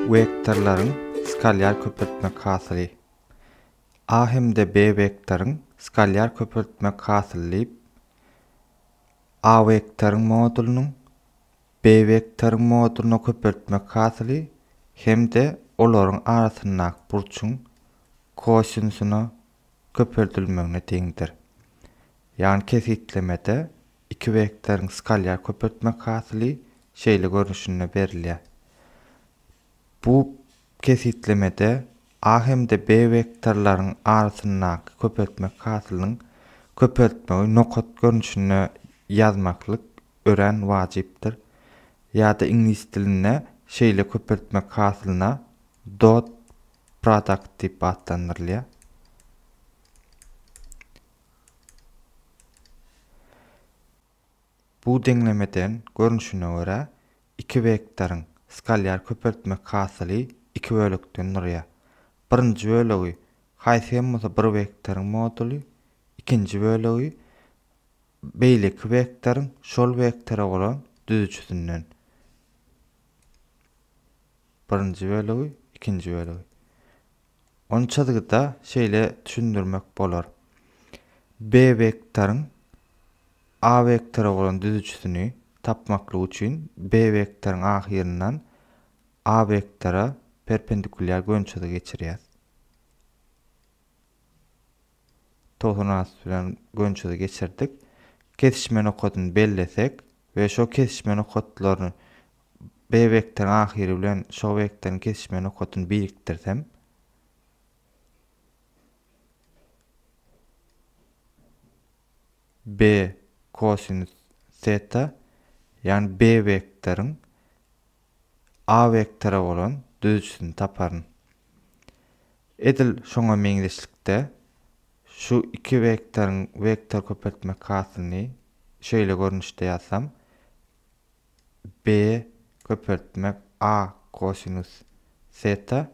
Vektorlaryň skalyar köpeltmek hasyly. A hemde B vektoryň skalyar köpeltmek hasylyp A vektoryň modulunyň B vektoryň moduluny köpeltmek hasyly hemde olaryň arasyndaky burçyň kosinusyna köpeltilmegine teňdir. Ýani kesitlemede iki vektoryň skalyar köpeltmek hasyly şeýle görnüşinde berilýär. Bu kesitlemede A hemde B vektorlaryň arasyndaky köpeltmek hasylynyň köpeltmegi nokat görnüşine ýazmaklyk ören wajypdyr. Ýa-da ingliz dilinde şeýle köpeltmek hasylyna dot product diýip adlandyrylýar. Bu deňlemeden görnüşine görä iki vektoryň skalyar köpeltmek hasyly iki bölekden durýar. Birinji bölegi haýsy bir vektoryň moduly, ikinji bölegi beýleki vektoryň şol vektora bolan düzüçüsinden. Birinji bölegi, ikinji bölegi. Onçadygyda şeýle düşündirmek bolar. B vektoryň A vektora bolan düzüçüsini tapmaklyk üçin B vektoryň ahyryndan A vektora perpendikulyar göňçüde geçirýär. Tohunaz bilen göňçüde geçirdik. Kesişme nokatyny belläsek we şo kesişme nokatlaryny B vektoryň ahyry bilen şo vektoryň kesişme nokatyny biriktirsem B kosinüs zeta ýani B vektoryň A vektora bolan düzüçüsini taparyn. Edil şoňa meňzeşlikde şu iki vektoryň vektor köpeltmek hasylyny şeýle görnüşde ýazsam B köpeltmek A kosinüs zeta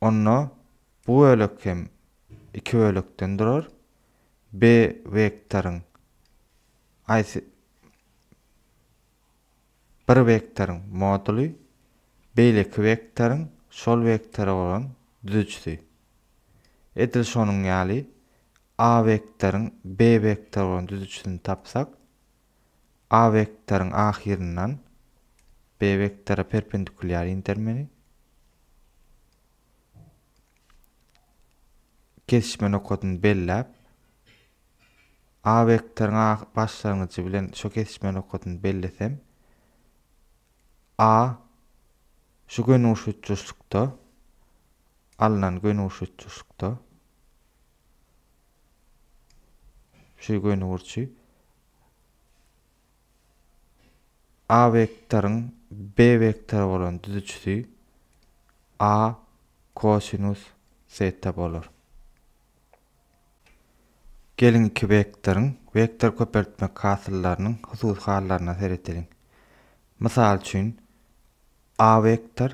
onu bu bölek hem iki bölekden durar. B vektoryň bir vektoryň moduly beýleki vektoryň şol vektora bolan düzüçüsi. Edil şonuň ýaly A vektoryň B vektora bolan düzüçüsini tapsak A vektoryň ahyryndan B vektora perpendikulyar intermeni kesişme nokatyny belläp A vektoryň başlangyjy bilen şo kesişme nokatyny bellesem A şu gönüşüçlükde alınan gönüşüçlükde şu gönüşçü A vektoryň B vektora bolan düzüçüsi A kosinüs zeta bolar. Gelin iki vektoryň vektor köpeltmek hasyllarynyň husus hallaryna sereteliň. Mysal üçin A vektor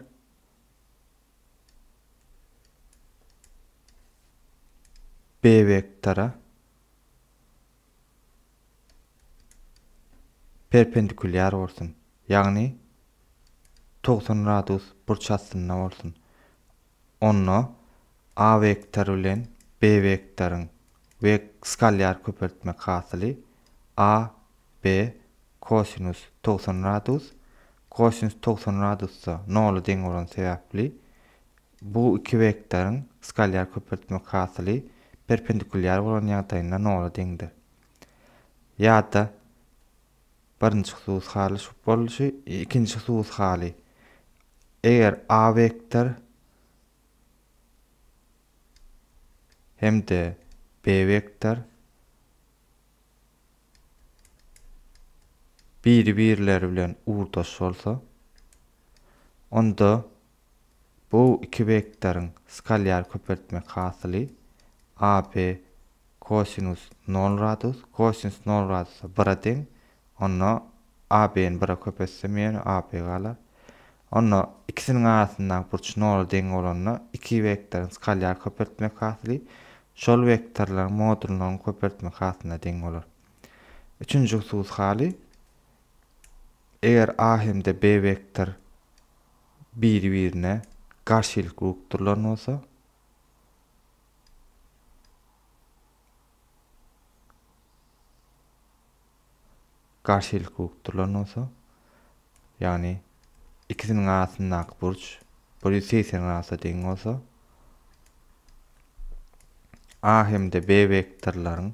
B vektora perpendikulyar bolsun. Ýagny 90 gradus burç asylyna bolsun. Onu A vektor bilen B vektoryň skalyar köpeltmek hasyly A B kosinüs 90 gradus kosinüs 90 gradussa nolu deň bolan sebäpli bu iki vektoryň skalyar köpeltmek hasyly perpendikulyar bolan ýagdaýynda nolu deňdir. Ýa-da birinji husus haly şu bolşy, ikinji husus haly eger A vektor hemde B vektor bir-birleri bilen uğurdaş bolsa onda bu iki vektoryň skalyar köpeltmek hasyly AB kosinüs 0 gradus kosinüs 0 gradus 1 deň onu AB'ni 1'e köpetsem ýene AB galar. Onu ikisiniň arasyndaky burç 0 deň bolanyna iki vektoryň skalyar köpeltmek hasyly şol vektorlaryň modulunyny köpeltmek hasylyna deň bolar. Üçüncü husus haly eger A hemde B vektor bir-birine garşylyk urukturlar bolsa, ýani ikisiniň arasyndaky burç 180 grada teň bolsa, A hemde B vektorlaryň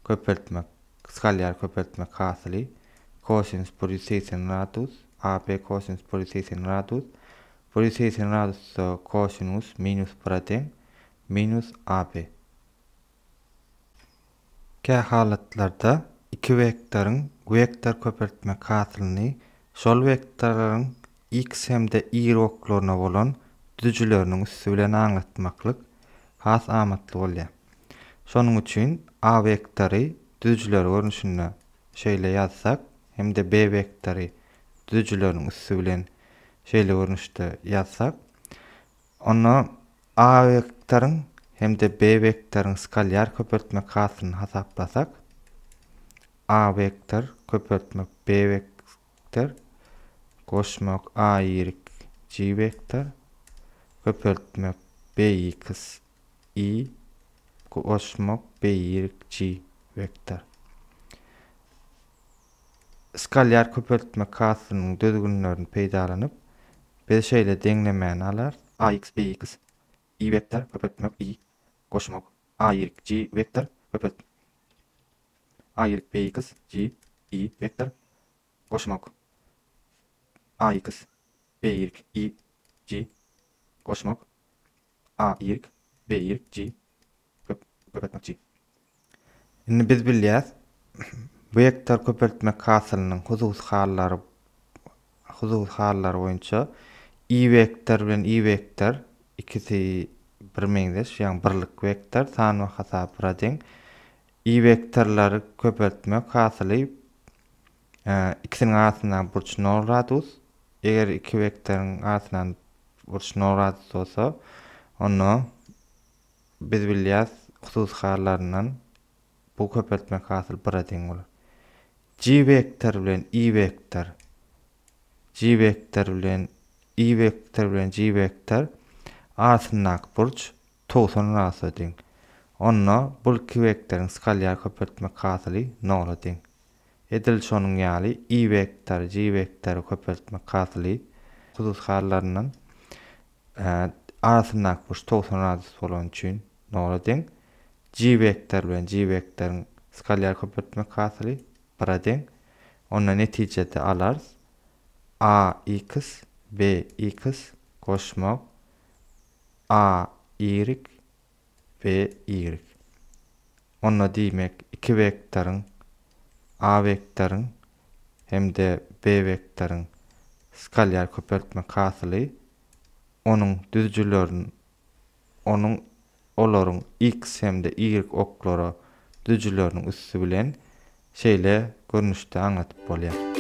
köpeltmek, skaliar köpeltmek hasyly kosinus 180 gradus, AB kosinus 180 gradus, 180 gradus kosinus minus 1'a teň, minus AB. Kä halatlarda iki vektoryň vektor köpeltmek hasylyny şol vektorlaryň x hemde y oklaryna bolan düzüleriniň üssü bilen aňlatmaklyk has amatly bolýar. Şonuň üçin A vektory düzüler görnüşinde şeýle ýazsak, hemde B vektory düzüleriniň üssü bilen şeýle görnüşde ýazsak, onu A vektoryň hemde B vektoryň skaliar köpeltmek hasylyny hasaplasak, A vektor köpeltmek B vektor goşmak A ýerik J vektor köpeltmek Bx y goşmak B ýerik J vektor. Skaliar köpeltmek hasylynyň düzgünlerini peýdalanyp, biz şeýle deňlemeni alar. Ax Bx y vektor köpeltmek y goşmak A ýerik J vektor köpeltmek A ýerik Bx J y vektor goşmak Ax B ýerik y J goşmak A ýerik B ýerik J köpeltmek J. Indi biz bilýäs, vektor köpeltmek hasylynyň huzusy hallary boýunça y vektor bilen y vektor ikisi bir meňzeş, ýani birlik vektor sany hasap bira teň. Y vektorlary köpeltmek hasyly ikisiniň arasyndan burç 0 gradus. Eger iki vektoryň arasyndan burç 0 gradus bolsa, onu biz bilýäs huzusy hallaryndan bu köpeltmek hasyl 1'a teň bolar. J vektor bilen y vektor, J vektor bilen y vektor bilen J vektor arasyndaky burç 90 grada teň. Onu bu iki vektoryň skaliar köpeltmek hasyly 0'a teň. Edil şonuň ýaly y vektor J vektor köpeltmek hasyly huzusy hallaryndan arasyndaky burç 90 grada bolan üçin 0'a teň. J vektor bilen J vektoryň skaliar köpeltmek hasyly 1'a teň. Onda netijede alars Ax Bx goşmak A y B y. Onda diýmek iki vektoryň A vektoryň hemde B vektoryň skaliar köpeltmek hasyly onuň düzülerini olaryň x hemde y oklary düzüleriniň üssü bilen şeýle görnüşde aňlatyp bolýar.